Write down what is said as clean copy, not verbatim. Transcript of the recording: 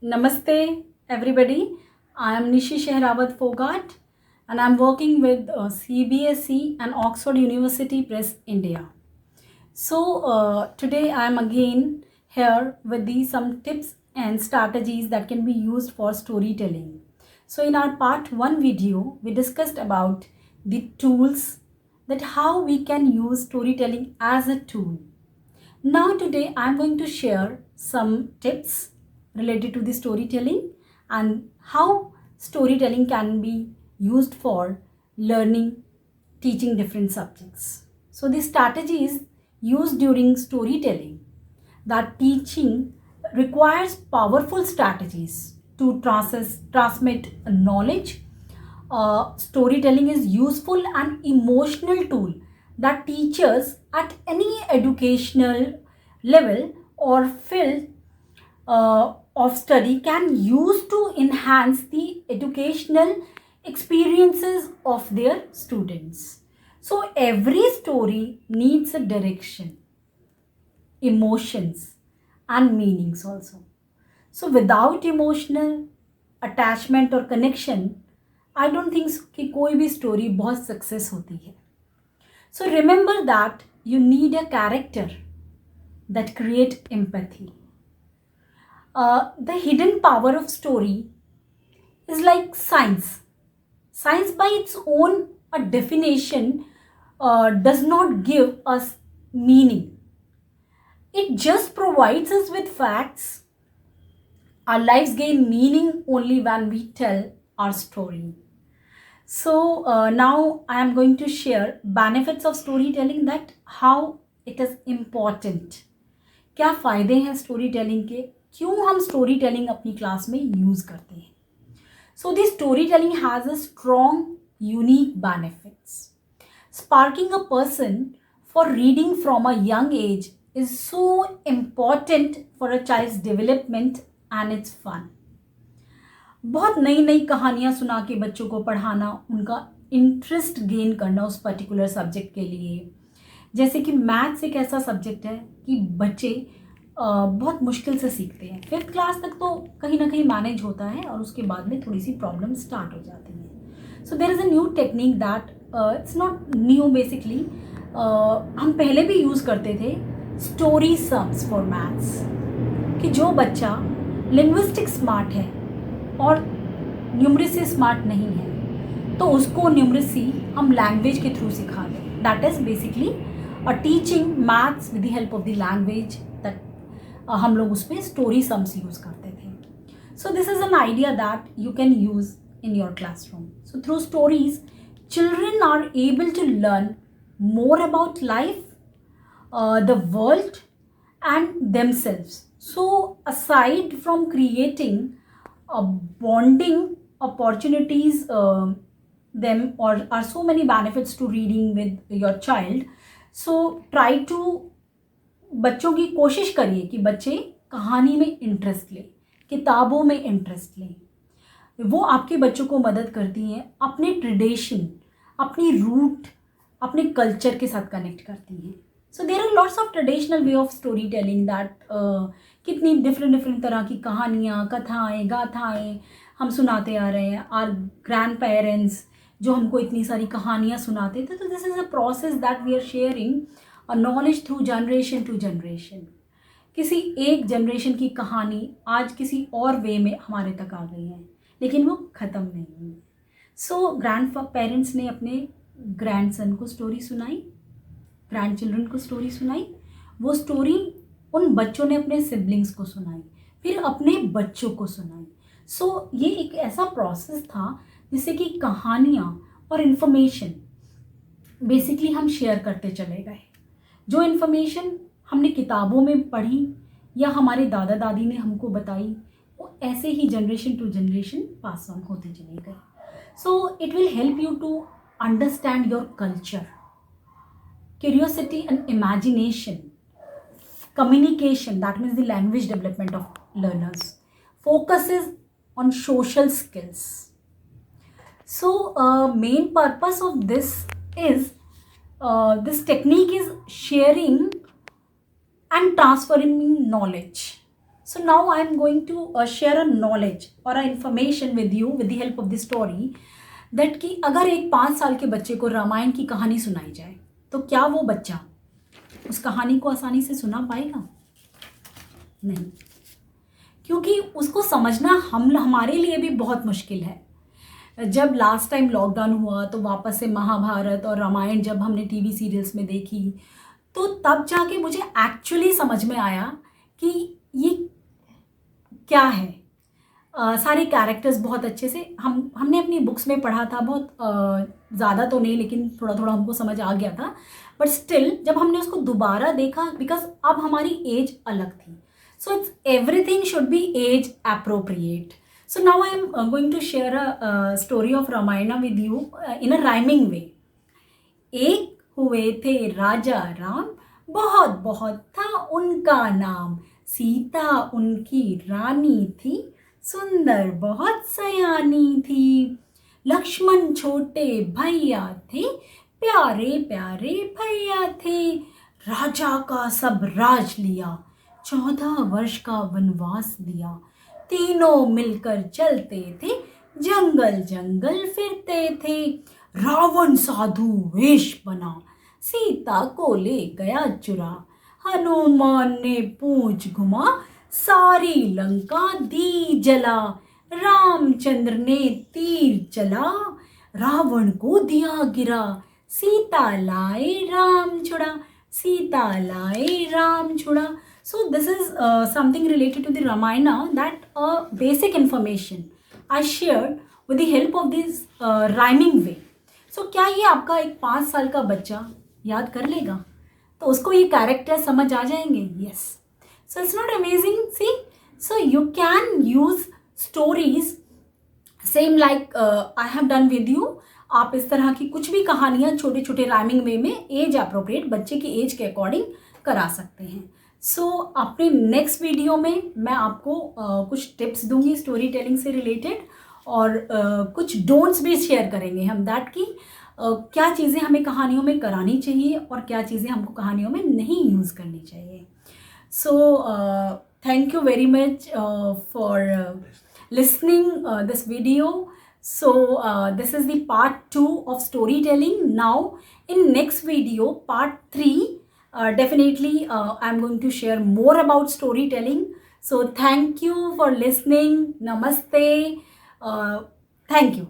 Namaste, everybody. I am Nishi Shehrawat Fogart, and I'm working with CBSE and Oxford University Press India. Today I am again here with some tips and strategies that can be used for storytelling. So, in our part 1 video, we discussed about the tools that how we can use storytelling as a tool. Now, today I'm going to share some tips related to the storytelling and how storytelling can be used for learning, teaching different subjects. So, the strategies used during storytelling that teaching requires powerful strategies to transmit knowledge. Storytelling is useful and emotional tool that teachers at any educational level or field of study can use to enhance the educational experiences of their students. So every story needs a direction, emotions and meanings also. So without emotional attachment or connection, I don't think कि कोई भी story बहुत success होती है. So remember that you need a character that create empathy. The hidden power of story is like science. Science by its own definition does not give us meaning. It just provides us with facts. Our lives gain meaning only when we tell our story. So now I am going to share benefits of storytelling, that how it is important. क्या फ़ायदे हैं story telling के, क्यों हम story telling अपनी class में use करते हैं. So this story telling has a strong unique benefits. Sparking a person for reading from a young age is so important for a child's development and it's fun. बहुत नई नई कहानियाँ सुना के बच्चों को पढ़ाना, उनका इंटरेस्ट गेन करना उस पर्टिकुलर सब्जेक्ट के लिए. जैसे कि मैथ्स एक ऐसा सब्जेक्ट है कि बच्चे बहुत मुश्किल से सीखते हैं. 5th क्लास तक तो कहीं ना कहीं मैनेज होता है और उसके बाद में थोड़ी सी प्रॉब्लम स्टार्ट हो जाती है. So there is a new technique that it's not new basically, हम पहले भी यूज़ करते थे, स्टोरी सम्स फॉर मैथ्स. कि जो बच्चा लिंग्विस्टिक स्मार्ट है और न्यूमरेसी स्मार्ट नहीं है तो उसको न्यूमरेसी हम लैंग्वेज के थ्रू सिखा दें. That is basically teaching maths with the help of the language. That हम लोग उसमें स्टोरी सम्स यूज़ करते थे. So this is an idea that you can use in your classroom. So through stories, children are able to learn more about life, the world and themselves. So aside from creating bonding opportunities, them or are so many benefits to reading with your child. So try to बच्चों की कोशिश करिए कि बच्चे कहानी में interest लें, किताबों में इंटरेस्ट लें. वो आपके बच्चों को मदद करती हैं अपने ट्रेडिशन, अपनी रूट, अपने कल्चर के साथ कनेक्ट करती हैं. So there are lots of traditional way of story telling that कितनी डिफरेंट तरह की कहानियाँ, कथाएँ, गाथाएँ हम सुनाते आ रहे हैं. आर ग्रैंड पेरेंट्स जो हमको इतनी सारी कहानियाँ सुनाते थे. तो this is a process that we are sharing a knowledge through generation to generation. किसी एक जनरेशन की कहानी आज किसी और वे में हमारे तक आ गई है, लेकिन वो ख़त्म नहीं हुई. सो ग्रैंड पेरेंट्स ने अपने ग्रैंड सन को स्टोरी सुनाई, ग्रैंड चिल्ड्रन को स्टोरी सुनाई. वो स्टोरी उन बच्चों ने अपने सिबलिंग्स को सुनाई, फिर अपने बच्चों को सुनाई. सो ये एक ऐसा प्रोसेस था जिससे कि कहानियाँ और इन्फॉर्मेशन बेसिकली हम शेयर करते चले गए. जो इन्फॉर्मेशन हमने किताबों में पढ़ी या हमारे दादा दादी ने हमको बताई, वो ऐसे ही generation to generation pass on होते चले गए. So it will help you to understand your culture, curiosity and imagination, communication, that means the language development of learners, focuses on social skills. So main purpose of this is this technique is sharing and transferring knowledge. So now I am going to share a knowledge or a information with you with the help of this story that कि अगर एक 5 साल के बच्चे को रामायण की कहानी सुनाई जाए तो क्या वो बच्चा उस कहानी को आसानी से सुना पाएगा? नहीं, क्योंकि उसको समझना हमारे लिए भी बहुत मुश्किल है। जब लास्ट टाइम लॉकडाउन हुआ तो वापस से महाभारत और रामायण जब हमने टीवी सीरियल्स में देखी तो तब जाके मुझे एक्चुअली समझ में आया कि ये क्या है। सारे कैरेक्टर्स बहुत अच्छे से हमने अपनी बुक्स में पढ़ा था, बहुत ज़्यादा तो नहीं लेकिन थोड़ा थोड़ा हमको समझ आ गया था, बट स्टिल जब हमने उसको दोबारा देखा, बिकॉज अब हमारी एज अलग थी, so it's everything should be age appropriate. So now I am going to share a story of Ramayana with you in a rhyming way. एक हुए थे राजा राम, बहुत बहुत था उनका नाम, सीता उनकी रानी थी, सुंदर बहुत सयानी थी, लक्ष्मण छोटे भैया थे, प्यारे प्यारे भैया थे, राजा का सब राज लिया, 14 वर्ष का वनवास दिया, तीनों मिलकर चलते थे, जंगल जंगल फिरते थे, रावण साधु वेश बना, सीता को ले गया चुरा, हनुमान ने पूंछ घुमा, सारी लंका दी जला, रामचंद्र ने तीर चला, रावण को दिया गिरा, सीता लाए राम छुड़ा, सीता लाए राम छुड़ा. So this is something related to the Ramayana, that basic information I shared with the help of this rhyming way. So क्या ये आपका एक 5 साल का बच्चा याद कर लेगा? तो उसको ये कैरेक्टर समझ आ जाएंगे? Yes. So it's not amazing? See? So you can use stories same like I have done with you. आप इस तरह की कुछ भी कहानियाँ छोटे छोटे राइमिंग वे में एज अप्रोप्रिएट बच्चे की एज के अकॉर्डिंग करा सकते हैं. सो अपने नेक्स्ट वीडियो में मैं आपको कुछ टिप्स दूंगी स्टोरी टेलिंग से रिलेटेड, और कुछ डोंट्स भी शेयर करेंगे हम, दैट की क्या चीज़ें हमें कहानियों में करानी चाहिए और क्या चीज़ें हमको कहानियों में नहीं यूज़ करनी चाहिए. So thank you very much for listening this video. So this is the part 2 of storytelling. Now in next video, part 3, definitely I'm going to share more about storytelling. So thank you for listening. Namaste. Thank you.